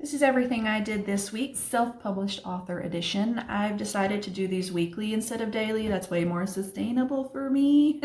This is everything I did this week, self-published author edition. I've decided to do these weekly instead of daily. That's way more sustainable for me.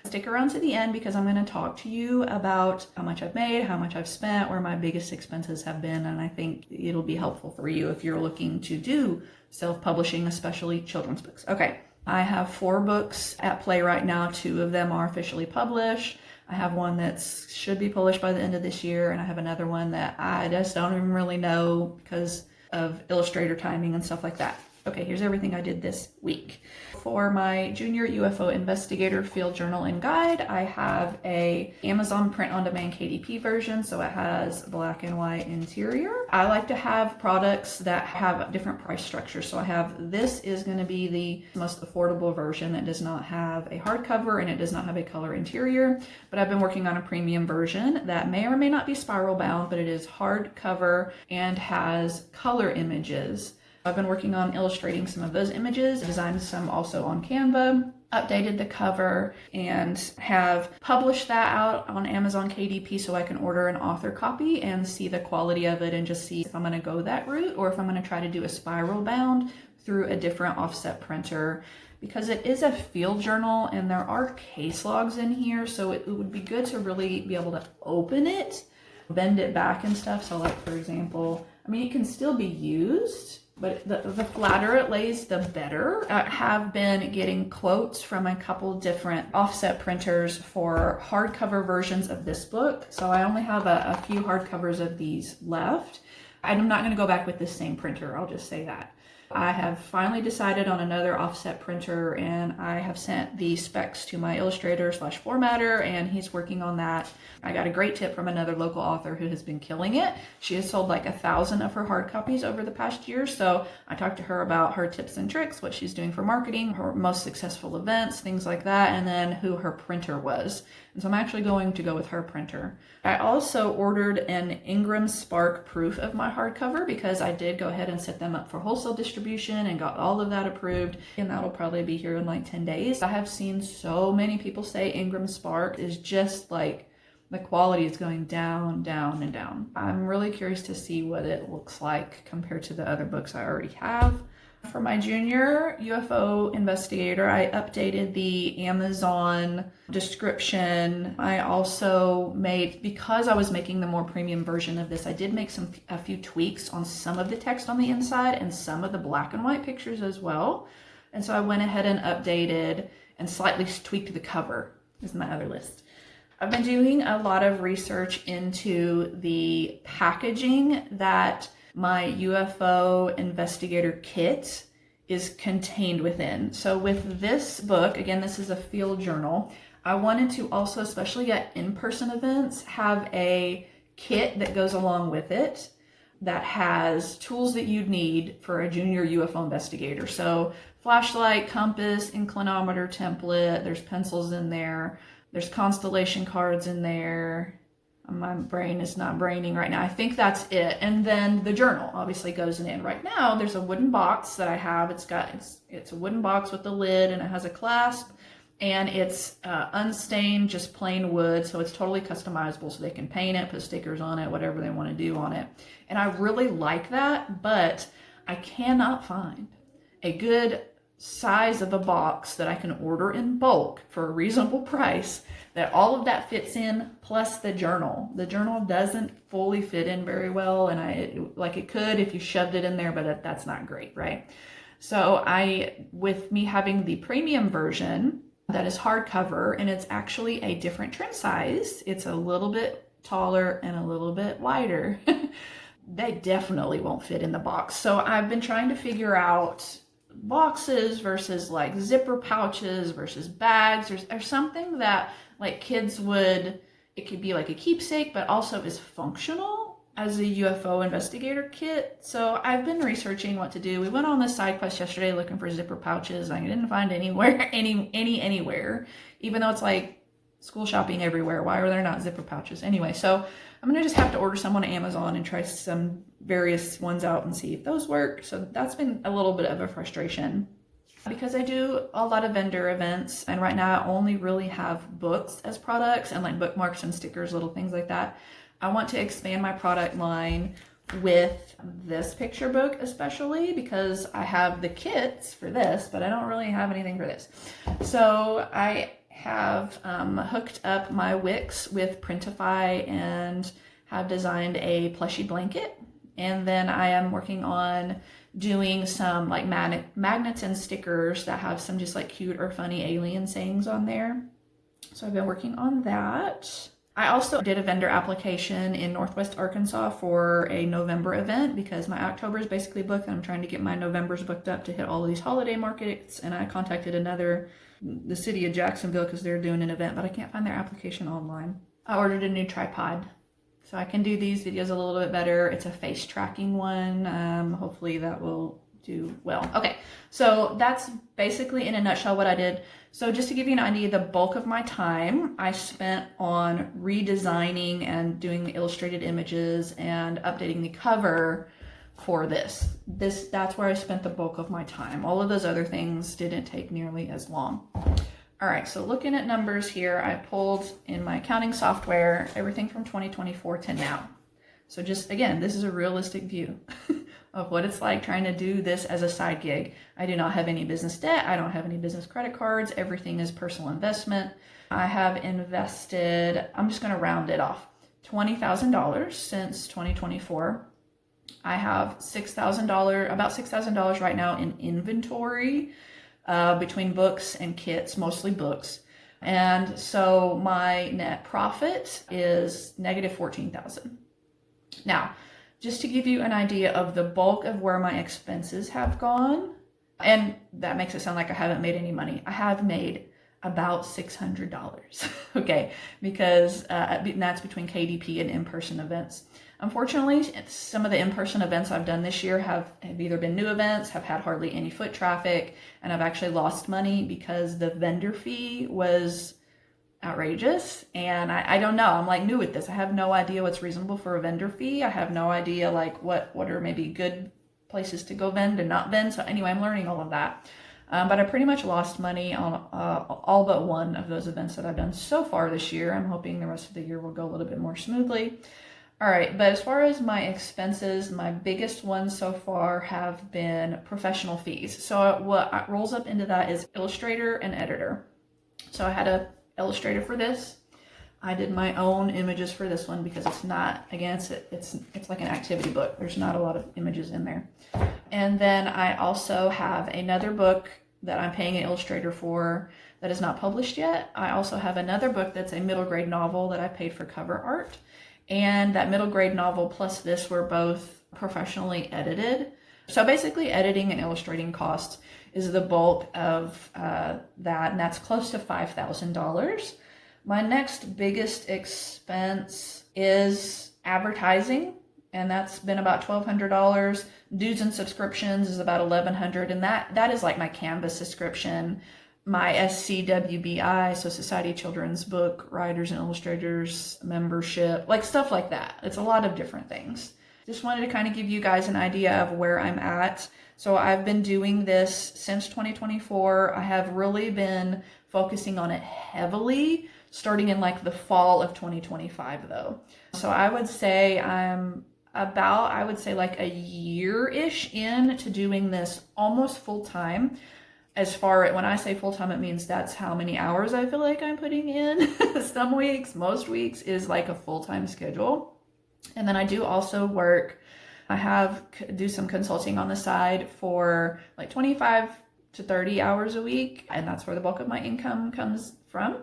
Stick around to the end because I'm going to talk to you about how much I've made, how much I've spent, where my biggest expenses have been, and I think it'll be helpful for you if you're looking to do self-publishing, especially children's books. Okay, I have 4 books at play right now. 2 of them are officially published. I have one that should be published by the end of this year, and I have another one that I just don't even really know because of illustrator timing and stuff like that. Okay, here's everything I did this week. For my Junior UFO Investigator Field Journal and Guide, I have a Amazon print-on-demand KDP version, so it has black and white interior. I like to have products that have different price structures, so I have, this is going to be the most affordable version that does not have a hardcover and it does not have a color interior, but I've been working on a premium version that may or may not be spiral bound, but it is hardcover and has color images. I've been working on illustrating some of those images, designed some also on Canva, updated the cover, and have published that out on Amazon KDP so I can order an author copy and see the quality of it and just see if I'm going to go that route or if I'm going to try to do a spiral bound through a different offset printer, because it is a field journal and there are case logs in here, so it would be good to really be able to open it, bend it back and stuff. So like, for example, I mean, it can still be used, but the flatter it lays, the better. I have been getting quotes from a couple different offset printers for hardcover versions of this book. So I only have a few hardcovers of these left. I'm not going to go back with this same printer, I'll just say that. I have finally decided on another offset printer, and I have sent the specs to my illustrator/formatter, and he's working on that. I got a great tip from another local author who has been killing it. She has sold like 1,000 of her hard copies over the past year, so I talked to her about her tips and tricks, what she's doing for marketing, her most successful events, things like that, and then who her printer was. And so I'm actually going to go with her printer. I also ordered an Ingram Spark proof of my hardcover because I did go ahead and set them up for wholesale distribution and got all of that approved, and that'll probably be here in like 10 days. I have seen so many people say Ingram Spark is just like, the quality is going down, down, and down. I'm really curious to see what it looks like compared to the other books I already have. For my Junior UFO Investigator, I updated the Amazon description. I also made, because I was making the more premium version of this, I did make a few tweaks on some of the text on the inside and some of the black and white pictures as well. And so I went ahead and updated and slightly tweaked the cover, is my other list. I've been doing a lot of research into the packaging that my UFO Investigator kit is contained within. So with this book, again, this is a field journal, I wanted to also, especially at in-person events, have a kit that goes along with it that has tools that you'd need for a Junior UFO Investigator. So flashlight, compass, inclinometer template, there's pencils in there, there's constellation cards in there. My brain is not braining right now. I think that's it. And then the journal obviously goes in. Right now, there's a wooden box that I have. It's a wooden box with a lid, and it has a clasp, and it's unstained, just plain wood. So it's totally customizable. So they can paint it, put stickers on it, whatever they want to do on it. And I really like that, but I cannot find a good size of a box that I can order in bulk for a reasonable price that all of that fits in, plus the journal. The journal doesn't fully fit in very well, and it could if you shoved it in there, but that's not great, right? So with me having the premium version that is hardcover, and it's actually a different trim size, it's a little bit taller and a little bit wider, they definitely won't fit in the box. So I've been trying to figure out boxes versus like zipper pouches versus bags, or something that like kids would, it could be like a keepsake, but also is functional as a UFO Investigator kit. So I've been researching what to do. We went on this side quest yesterday looking for zipper pouches. I didn't find anywhere, anywhere, even though it's like school shopping everywhere. Why are there not zipper pouches? Anyway, so I'm gonna just have to order some on Amazon and try some various ones out and see if those work. So that's been a little bit of a frustration because I do a lot of vendor events, and right now I only really have books as products and like bookmarks and stickers, little things like that. I want to expand my product line with this picture book, especially because I have the kits for this, but I don't really have anything for this. So I have hooked up my Wix with Printify and have designed a plushy blanket. And then I am working on doing some like magnets and stickers that have some just like cute or funny alien sayings on there. So I've been working on that. I also did a vendor application in Northwest Arkansas for a November event because my October is basically booked and I'm trying to get my Novembers booked up to hit all of these holiday markets. And I contacted the city of Jacksonville because they're doing an event, but I can't find their application online. I ordered a new tripod so I can do these videos a little bit better. It's a face tracking one. Hopefully that will do well. Okay, so that's basically in a nutshell what I did. So just to give you an idea, the bulk of my time I spent on redesigning and doing illustrated images and updating the cover for this. That's where I spent the bulk of my time. All of those other things didn't take nearly as long. All right, so looking at numbers here, I pulled in my accounting software everything from 2024 to now. So just again, this is a realistic view of what it's like trying to do this as a side gig. I do not have any business debt. I don't have any business credit cards. Everything is personal investment. I have invested, I'm just going to round it off, $20,000 since 2024. I have about $6,000 right now in inventory between books and kits, mostly books. And so my net profit is negative $14,000. Now, just to give you an idea of the bulk of where my expenses have gone, and that makes it sound like I haven't made any money. I have made about $600, okay, because that's between KDP and in-person events. Unfortunately, some of the in-person events I've done this year have either been new events, have had hardly any foot traffic, and I've actually lost money because the vendor fee was outrageous. And I don't know, I'm like new at this. I have no idea what's reasonable for a vendor fee. I have no idea like what are maybe good places to go vend and not vend. So anyway, I'm learning all of that. But I pretty much lost money on all but one of those events that I've done so far this year. I'm hoping the rest of the year will go a little bit more smoothly. All right, but as far as my expenses, my biggest ones so far have been professional fees. So what rolls up into that is illustrator and editor. So I had a illustrator for this. I did my own images for this one because it's not, again, it's like an activity book. There's not a lot of images in there. And then I also have another book that I'm paying an illustrator for that is not published yet. I also have another book that's a middle grade novel that I paid for cover art. And that middle grade novel plus this were both professionally edited. So basically editing and illustrating costs is the bulk of that, and that's close to $5,000. My next biggest expense is advertising, and that's been about $1,200. Dues and subscriptions is about $1,100, and that is like my Canvas subscription, my SCWBI, so Society of Children's Book Writers and Illustrators membership, like stuff like that. It's a lot of different things. Just wanted to kind of give you guys an idea of where I'm at. So I've been doing this since 2024. I have really been focusing on it heavily, starting in like the fall of 2025 though. So I would say I'm like a year-ish into doing this almost full time. When I say full time, it means that's how many hours I feel like I'm putting in. Some weeks, most weeks is like a full-time schedule. And then I do also work. I do some consulting on the side for like 25 to 30 hours a week. And that's where the bulk of my income comes from.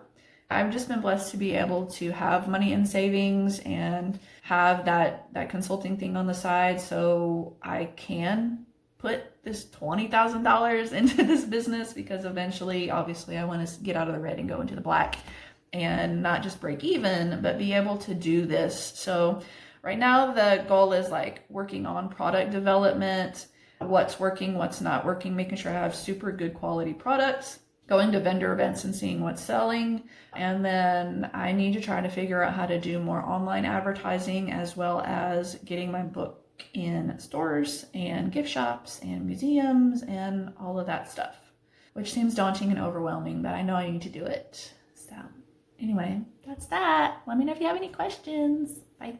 I've just been blessed to be able to have money in savings and have that consulting thing on the side so I can put this $20,000 into this business, because eventually, obviously, I want to get out of the red and go into the black and not just break even, but be able to do this. So right now the goal is like working on product development, what's working, what's not working, making sure I have super good quality products, going to vendor events and seeing what's selling. And then I need to try to figure out how to do more online advertising, as well as getting my book in stores and gift shops and museums and all of that stuff, which seems daunting and overwhelming, but I know I need to do it. So anyway, that's that. Let me know if you have any questions. Bye.